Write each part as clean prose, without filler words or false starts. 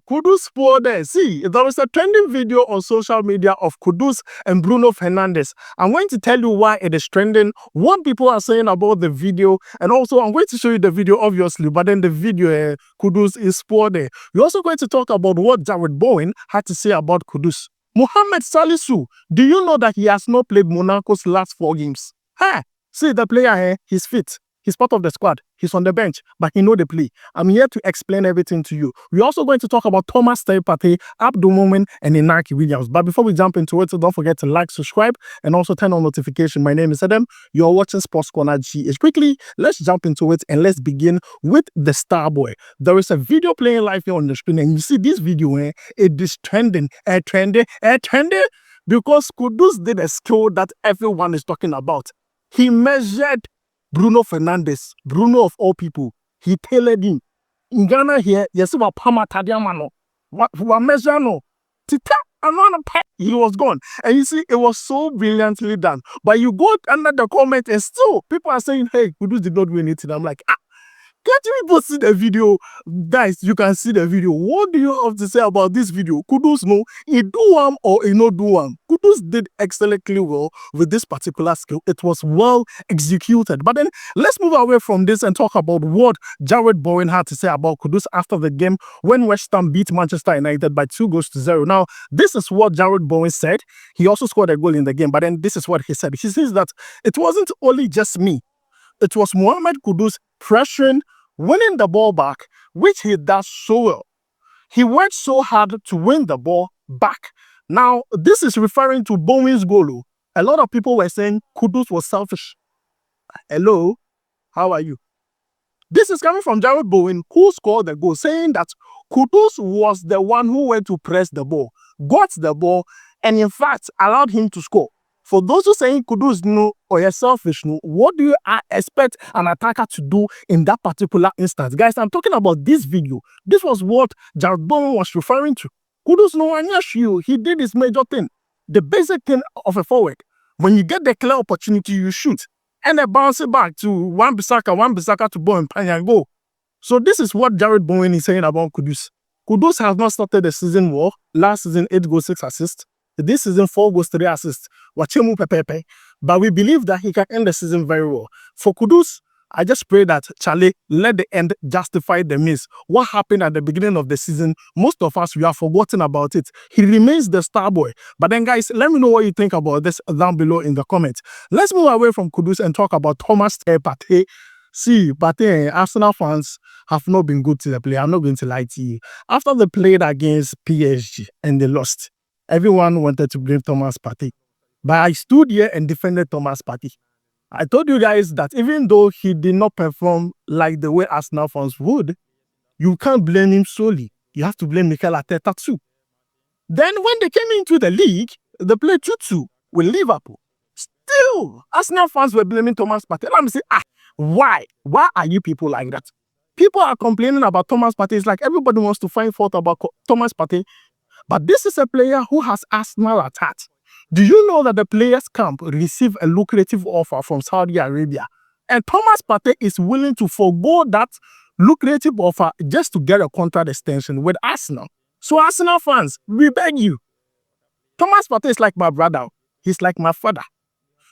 Kudus for there. See, there was a trending video on social media of Kudus and Bruno Fernandes. I'm going to tell you why it is trending, what people are saying about the video, and also I'm going to show you the video, obviously, but then the video, Kudus is for there. We're also going to talk about what Jarrod Bowen had to say about Kudus. Mohammed Salisu, do you know that he has not played Monaco's last 4 games? See the player here, he's fit. He's part of the squad. He's on the bench, but he know the play. I'm here to explain everything to you. We're also going to talk about Partey, AbdulMuhamed, and Inaki Williams. But before we jump into it, don't forget to like, subscribe, and also turn on notification. My name is Adam. You're watching SportsCornerGH. Quickly, let's jump into it and let's begin with the star boy. There is a video playing live here on the screen, and you see this video, it is trending, because Kudus did a skill that everyone is talking about. He measured Bruno Fernandes, Bruno of all people. He tailored him. In Ghana here, yes, we Pama Tadiamano. What measure no? Tita, he was gone. And you see, it was so brilliantly done. But you go under the comment and still people are saying, hey, Kudus did not do anything. I'm like, can't you people see the video? Guys, you can see the video. What do you have to say about this video? Kudus no, he do one or he no do one. Kudus did excellently well with this particular skill. It was well executed. But then let's move away from this and talk about what Jarrod Bowen had to say about Kudus after the game when West Ham beat Manchester United by 2-0. Now, this is what Jarrod Bowen said. He also scored a goal in the game, but then this is what he said. He says that it wasn't only just me. It was Mohammed Kudus pressuring, winning the ball back, which he does so well. He worked so hard to win the ball back. Now, this is referring to Bowen's goal. A lot of people were saying Kudus was selfish. Hello, how are you? This is coming from Jarrod Bowen, who scored the goal, saying that Kudus was the one who went to press the ball, got the ball, and in fact allowed him to score. For those who saying Kudus no or you're selfish no, what do you expect an attacker to do in that particular instance? Guys, I'm talking about this video. This was what Jarrod Bowen was referring to. Kudus no one you. He did his major thing. The basic thing of a forward. When you get the clear opportunity, you shoot. And then bounce it back to Wan-Bissaka to Bowen and go. So this is what Jarrod Bowen is saying about Kudus. Kudus has not started the season well. Last season, 8 goals, 6 assists. This season, 4 goals, 3 assists. But we believe that he can end the season very well. For Kudus, I just pray that Charlie let the end justify the miss. What happened at the beginning of the season, most of us, we have forgotten about it. He remains the star boy. But then, guys, let me know what you think about this down below in the comments. Let's move away from Kudus and talk about Partey. See, Partey, Arsenal fans have not been good to the play. I'm not going to lie to you. After they played against PSG and they lost, everyone wanted to blame Partey. But I stood here and defended Partey. I told you guys that even though he did not perform like the way Arsenal fans would, you can't blame him solely. You have to blame Mikel Arteta too. Then when they came into the league, they played 2-2 with Liverpool. Still, Arsenal fans were blaming Partey. Let me say, why? Why are you people like that? People are complaining about Partey. It's like everybody wants to find fault about Partey. But this is a player who has Arsenal at heart. Do you know that the players' camp received a lucrative offer from Saudi Arabia? And Partey is willing to forgo that lucrative offer just to get a contract extension with Arsenal. So Arsenal fans, we beg you. Partey is like my brother. He's like my father.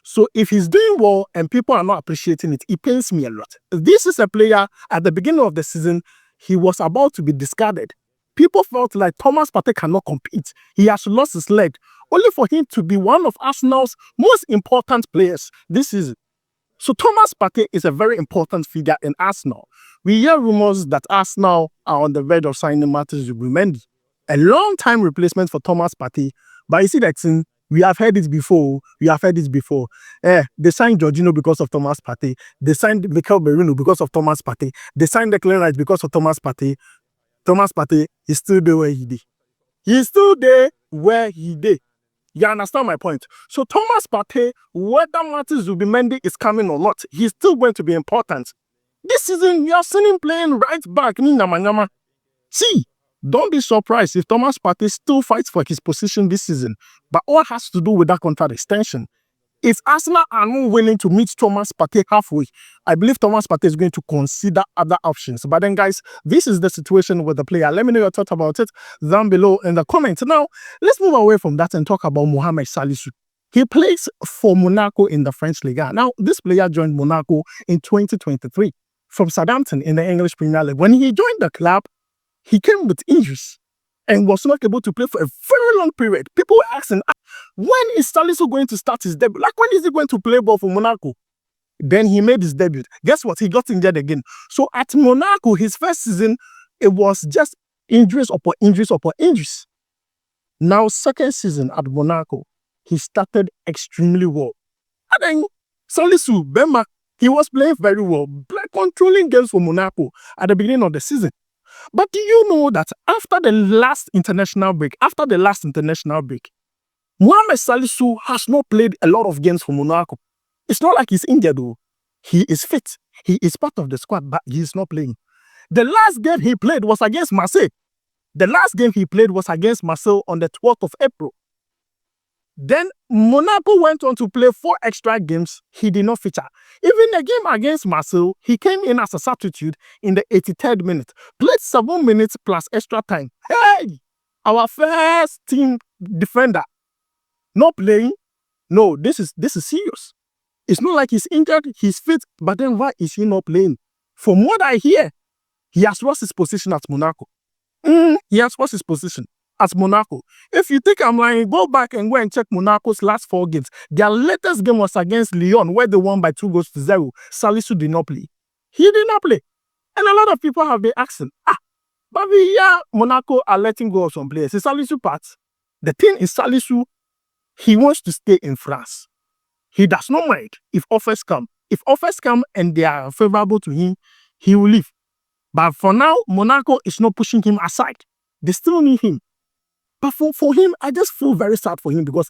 So if he's doing well and people are not appreciating it, it pains me a lot. This is a player, at the beginning of the season, he was about to be discarded. People felt like Partey cannot compete. He has lost his leg, only for him to be one of Arsenal's most important players this season. So Partey is a very important figure in Arsenal. We hear rumors that Arsenal are on the verge of signing Mohamed, a long-time replacement for Partey. But you see that thing, we have heard it before. They signed Jorginho because of Partey. They signed Mikel Bruno because of Partey. They signed Declan Rice because of Partey. Partey is still there where he did. He's still there where he did. You understand my point? So Partey, whether Zubimendi is coming or not, he's still going to be important. This season, you are seeing him playing right back. See, don't be surprised if Partey still fights for his position this season. But all has to do with that contract extension. If Arsenal are not willing to meet Thomas Partey halfway, I believe Thomas Partey is going to consider other options. But then, guys, this is the situation with the player. Let me know your thoughts about it down below in the comments. Now, let's move away from that and talk about Mohammed Salisu. He plays for Monaco in the French Liga. Now, this player joined Monaco in 2023 from Southampton in the English Premier League. When he joined the club, he came with injuries and was not able to play for a very long period. People were asking, when is Salisu going to start his debut? Like, when is he going to play ball for Monaco? Then he made his debut. Guess what? He got injured again. So at Monaco, his first season, it was just injuries upon injuries upon injuries. Now, second season at Monaco, he started extremely well. And then Salisu, Bema, he was playing very well, controlling games for Monaco at the beginning of the season. But do you know that after the last international break, Mohammed Salisu has not played a lot of games for Monaco. It's not like he's injured though. He is fit. He is part of the squad, but he is not playing. The last game he played was against Marseille. On the 12th of April. Then Monaco went on to play 4 extra games. He did not feature. Even the game against Marseille, he came in as a substitute in the 83rd minute. Played 7 minutes plus extra time. Hey! Our first team defender. Not playing. No, this is serious. It's not like he's injured, he's fit, but then why is he not playing? From what I hear, he has lost his position at Monaco. He has lost his position at Monaco. If you think I'm lying, go back and go and check Monaco's last 4 games. Their latest game was against Lyon, where they won by 2-0. Salisu did not play. He did not play. And a lot of people have been asking, but Monaco are letting go of some players. It's Salisu part. The thing is, Salisu, he wants to stay in France. He does not mind if offers come. If offers come and they are favorable to him, he will leave. But for now, Monaco is not pushing him aside. They still need him. But for him, I just feel very sad for him because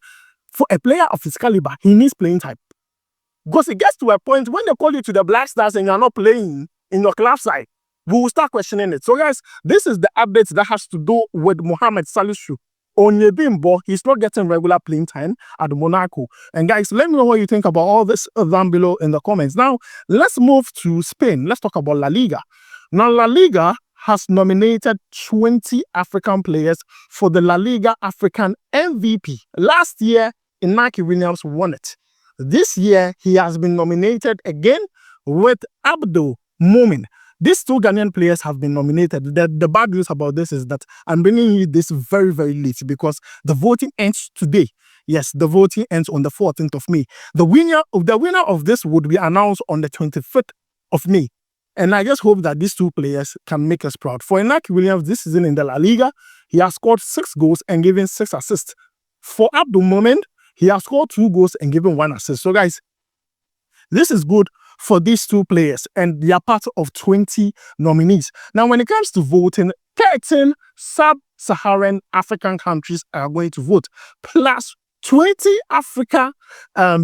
for a player of his caliber, he needs playing time. Because it gets to a point when they call you to the Black Stars and you're not playing in your club side, we will start questioning it. So guys, this is the update that has to do with Mohammed Salisu. Onyebimbo, he's not getting regular playing time at Monaco. And guys, let me know what you think about all this down below in the comments. Now, let's move to Spain. Let's talk about La Liga. Now, La Liga has nominated 20 African players for the La Liga African MVP. Last year, Inaki Williams won it. This year, he has been nominated again with AbdulMuhamed. These 2 Ghanaian players have been nominated. The bad news about this is that I'm bringing you this very, very late because the voting ends today. Yes, the voting ends on the 14th of May. The winner of this would be announced on the 25th of May. And I just hope that these 2 players can make us proud. For Inaki Williams, this season in the La Liga, he has scored 6 goals and given 6 assists. For AbdulMuhamed, he has scored 2 goals and given 1 assist. So guys, this is good for these 2 players, and they are part of 20 nominees. Now, when it comes to voting, 13 sub-Saharan African countries are going to vote, plus 20 Africa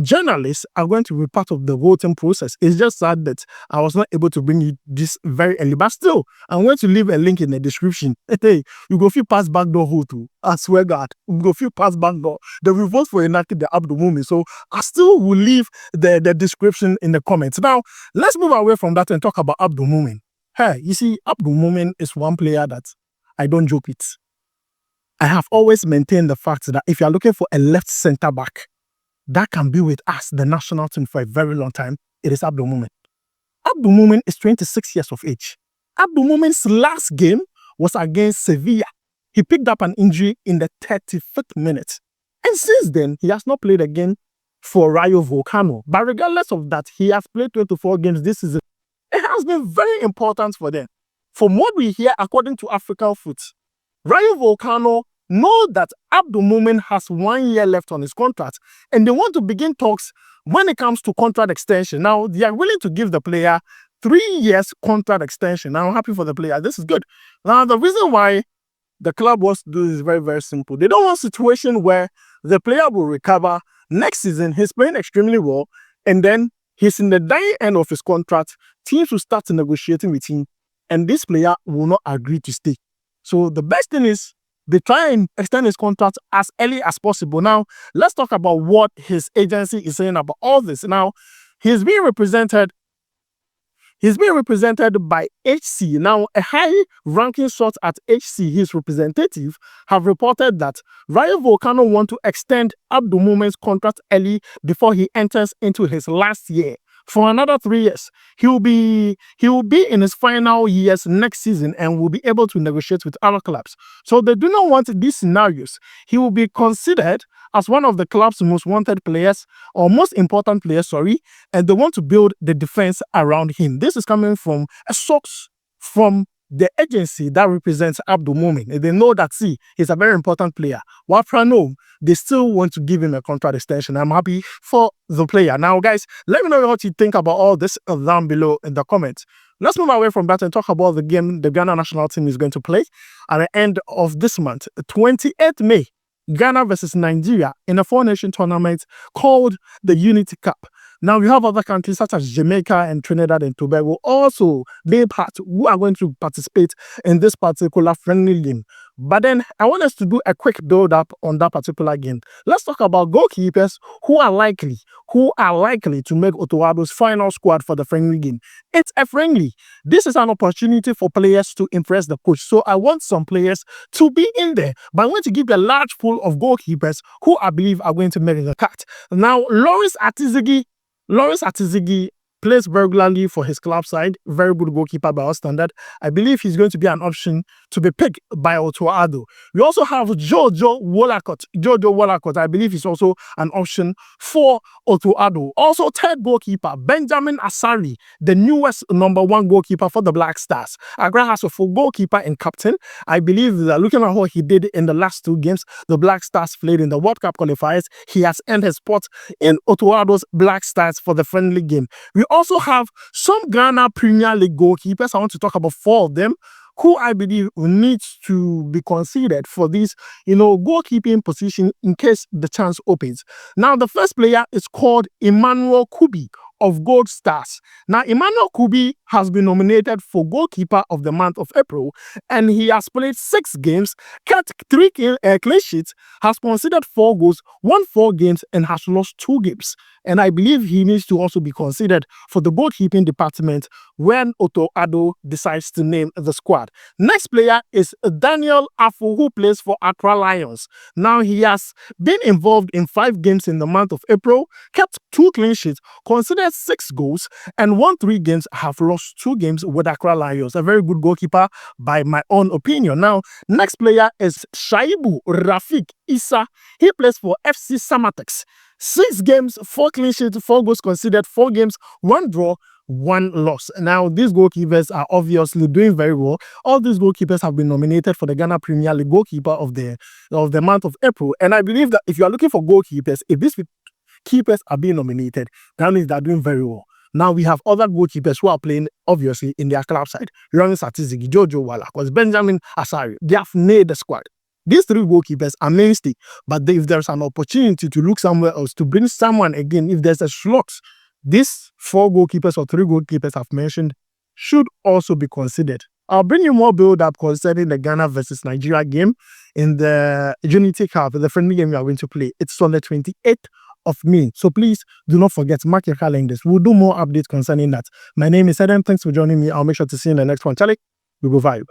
journalists are going to be part of the voting process. It's just sad that I was not able to bring you this very early, but still, I'm going to leave a link in the description. Hey, you go feel pass back door who too. I swear God, you go feel pass back door. The vote for Inaki the AbdulMuhamed. So I still will leave the description in the comments. Now, let's move away from that and talk about AbdulMuhamed. Hey, you see, AbdulMuhamed is one player that I don't joke with. I have always maintained the fact that if you're looking for a left center back that can be with us, the national team, for a very long time, it is AbdulMuhamed. AbdulMuhamed is 26 years of age. AbdulMuhamed's last game was against Sevilla. He picked up an injury in the 35th minute. And since then, he has not played again for Rayo Vallecano. But regardless of that, he has played 24 games this season. It has been very important for them. From what we hear, according to African Foot, Rayo Vallecano know that AbdulMuhamed has 1 year left on his contract and they want to begin talks when it comes to contract extension. Now, they are willing to give the player 3 years contract extension. Now, I'm happy for the player. This is good. Now, the reason why the club wants to do this is very, very simple. They don't want a situation where the player will recover next season. He's playing extremely well and then he's in the dying end of his contract. Teams will start negotiating with him and this player will not agree to stay. So the best thing is they try and extend his contract as early as possible. Now, let's talk about what his agency is saying about all this. Now, he's being represented by HC. Now, a high-ranking source at HC, his representative, have reported that Rayo Vallecano want to extend AbdulMuhamed's contract early before he enters into his last year. For another 3 years, he will be in his final years next season and will be able to negotiate with other clubs. So they do not want these scenarios. He will be considered as one of the club's most wanted players, or most important players, sorry, and they want to build the defense around him. This is coming from a source from the agency that represents AbdulMuhamed. They know that, see, he's a very important player. While Bruno, they still want to give him a contract extension. I'm happy for the player. Now, guys, let me know what you think about all this down below in the comments. Let's move away from that and talk about the game the Ghana national team is going to play at the end of this month, 28th May. Ghana versus Nigeria in a four-nation tournament called the Unity Cup. Now, we have other countries such as Jamaica and Trinidad and Tobago also being part who are going to participate in this particular friendly game. But then I want us to do a quick build-up on that particular game. Let's talk about goalkeepers who are likely to make Otto final squad for the friendly game. It's a friendly. This is an opportunity for players to impress the coach. So I want some players to be in there. But I want to give a large pool of goalkeepers who I believe are going to make the cut. Now, Lawrence Atizigi plays regularly for his club side. Very good goalkeeper by our standard. I believe he's going to be an option to be picked by Addo. We also have Jojo Wallacott. I believe he's also an option for Addo. Also, third goalkeeper, Benjamin Asari, the newest #1 goalkeeper for the Black Stars. Accra has a full goalkeeper and captain. I believe that looking at what he did in the last 2 games the Black Stars played in the World Cup qualifiers, he has earned his spot in Addo's Black Stars for the friendly game. We also have some Ghana Premier League goalkeepers. I want to talk about 4 of them who I believe needs to be considered for this, goalkeeping position in case the chance opens. Now, the first player is called Emmanuel Kubi of Gold Stars. Now, Emmanuel Kubi has been nominated for Goalkeeper of the month of April, and he has played 6 games, kept 3 clean sheets, has conceded 4 goals, won 4 games, and has lost 2 games. And I believe he needs to also be considered for the goalkeeping department when Addo decides to name the squad. Next player is Daniel Afu, who plays for Accra Lions. Now, he has been involved in 5 games in the month of April, kept 2 clean sheets, considered 6 goals, and won 3 games, have lost 2 games with Accra Lions. A very good goalkeeper by my own opinion. Now, next player is Shaibu Rafik Issa. He plays for FC Samatex. 6 games, 4 clean sheets, 4 goals considered, 4 games, 1 draw, 1 loss. Now, these goalkeepers are obviously doing very well. All these goalkeepers have been nominated for the Ghana Premier League goalkeeper of the month of April. And I believe that if you are looking for goalkeepers, if these keepers are being nominated, that means they're doing very well. Now, we have other goalkeepers who are playing, obviously, in their club side. Lawrence Atizigi, Jojo Wallacott, Benjamin Asari. They have made the squad. These 3 goalkeepers are mainstay, but if there's an opportunity to look somewhere else, to bring someone again, if there's a slot, these 4 goalkeepers or 3 goalkeepers I've mentioned should also be considered. I'll bring you more build-up concerning the Ghana versus Nigeria game in the Unity Cup, the friendly game we are going to play. It's on the 28th of May. So please do not forget, mark your calendars. We'll do more updates concerning that. My name is Adam. Thanks for joining me. I'll make sure to see you in the next one. Charlie, we go vibe.